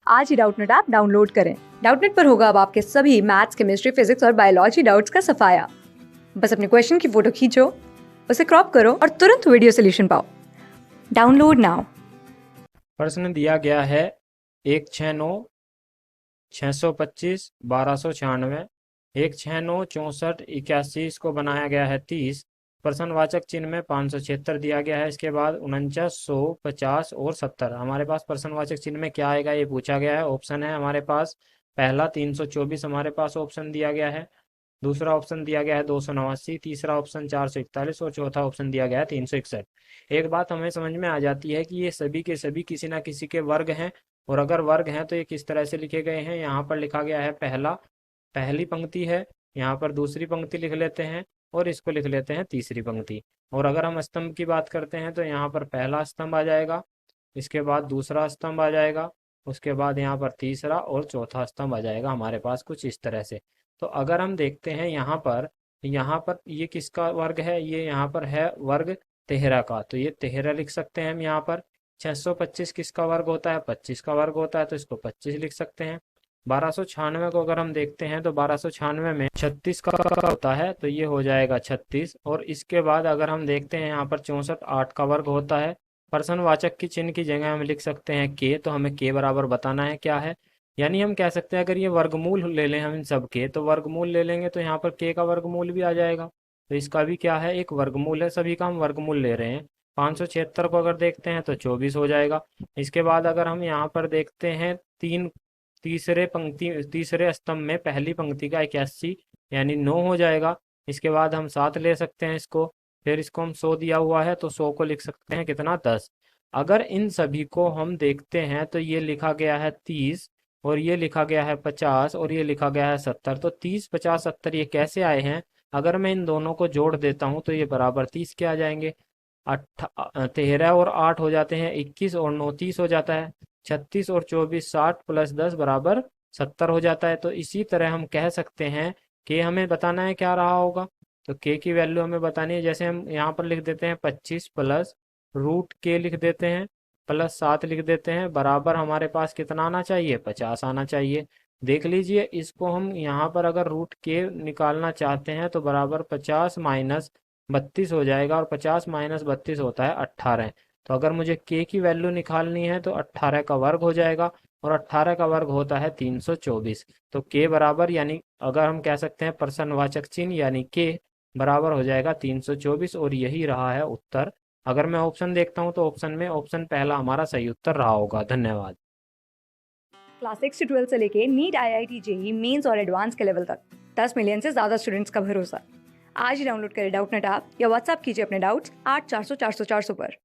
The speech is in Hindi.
आज ही डाउटनेट ऐप डाउनलोड करें। डाउटनेट पर होगा अब आपके सभी मैथ्स, केमिस्ट्री, फिजिक्स और बायोलॉजी डाउट्स का सफाया। बस अपने क्वेश्चन की फोटो खींचो, उसे क्रॉप करो और तुरंत वीडियो सोल्यूशन पाओ। Download now. प्रश्न दिया गया है 169 625 1296 169 64 81 इसको बनाया गया है 30। प्रश्नवाचक चिन्ह में 576 दिया गया है। इसके बाद 49 100 50 और 70 हमारे पास प्रश्नवाचक चिन्ह में क्या आएगा ये पूछा गया है। ऑप्शन है हमारे पास पहला 324 हमारे पास ऑप्शन दिया गया है, दूसरा ऑप्शन दिया गया है 289, तीसरा ऑप्शन 441 और चौथा ऑप्शन दिया गया है 361। एक बात हमें समझ में आ जाती है कि ये सभी के सभी किसी ना किसी के वर्ग हैं, और अगर वर्ग हैं तो ये किस तरह से लिखे गए हैं। यहाँ पर लिखा गया है पहली पंक्ति है, यहाँ पर दूसरी पंक्ति लिख लेते हैं और इसको लिख लेते हैं तीसरी पंक्ति। और अगर हम स्तंभ की बात करते हैं तो यहाँ पर पहला स्तंभ आ जाएगा, इसके बाद दूसरा स्तंभ आ जाएगा, उसके बाद यहाँ पर तीसरा और चौथा स्तंभ आ जाएगा हमारे पास कुछ इस तरह से। तो अगर हम देखते हैं यहाँ पर ये किसका वर्ग है, ये यहाँ पर है वर्ग 13 का, तो ये 13 लिख सकते हैं हम यहाँ पर। 625 किसका वर्ग होता है, 25 का वर्ग होता है, तो इसको 25 लिख सकते हैं। 1296 को अगर हम देखते हैं तो 1296 में 36 का होता है, तो ये हो जाएगा 36। और इसके बाद अगर हम देखते हैं यहाँ पर 64 8 का वर्ग होता है। प्रश्नवाचक की चिन्ह की जगह हम लिख सकते हैं के, तो हमें के बराबर बताना है क्या है। यानी हम कह सकते हैं अगर ये वर्गमूल ले लें हम इन सब के, तो वर्गमूल ले लेंगे तो यहाँ पर के का वर्गमूल भी आ जाएगा। तो इसका भी क्या है, एक वर्गमूल है, सभी का हम वर्गमूल ले रहे हैं। 576 को अगर देखते हैं तो 24 हो जाएगा। इसके बाद अगर हम यहाँ पर देखते हैं तीसरे स्तंभ में पहली पंक्ति का 81 यानी 9 हो जाएगा। इसके बाद हम 7 ले सकते हैं इसको, फिर इसको हम 100 दिया हुआ है तो 100 को लिख सकते हैं कितना 10। अगर इन सभी को हम देखते हैं तो ये लिखा गया है 30 और ये लिखा गया है 50 और ये लिखा गया है 70। तो 30 50 70 ये कैसे आए हैं, अगर मैं इन दोनों को जोड़ देता हूँ तो ये बराबर 30 के आ जाएंगे। 13 और 8 हो जाते हैं 21 और 9 30 हो जाता है। 36 और 24 60 प्लस 10 बराबर 70 हो जाता है। तो इसी तरह हम कह सकते हैं कि हमें बताना है क्या रहा होगा, तो के की वैल्यू हमें बतानी है। जैसे हम यहाँ पर लिख देते हैं 25 प्लस रूट के लिख देते हैं, प्लस 7 लिख देते हैं, बराबर हमारे पास कितना आना चाहिए 50 आना चाहिए। देख लीजिए इसको हम यहाँ पर अगर रूट के निकालना चाहते हैं तो बराबर 50 माइनस 32 हो जाएगा, और 50 माइनस 32 होता है 18। तो अगर मुझे के की वैल्यू निकालनी है तो 18 का वर्ग हो जाएगा, और 18 का वर्ग होता है 324। तो के बराबर यानी अगर हम कह सकते हैं प्रश्नवाचक चिन्ह यानी के बराबर हो जाएगा 324, और यही रहा है उत्तर। अगर मैं ऑप्शन देखता हूँ तो ऑप्शन में ऑप्शन पहला हमारा सही उत्तर रहा होगा। धन्यवाद। क्लास 6 से 12 से लेके नीट, IIT, जेई मेंस और एडवांस के लेवल तक 10 मिलियन से ज्यादा स्टूडेंट्स का भरोसा। आज ही डाउनलोड करें डाउटनेट ऐप या व्हाट्सएप कीजिए अपने डाउट्स 8400 400 400 पर।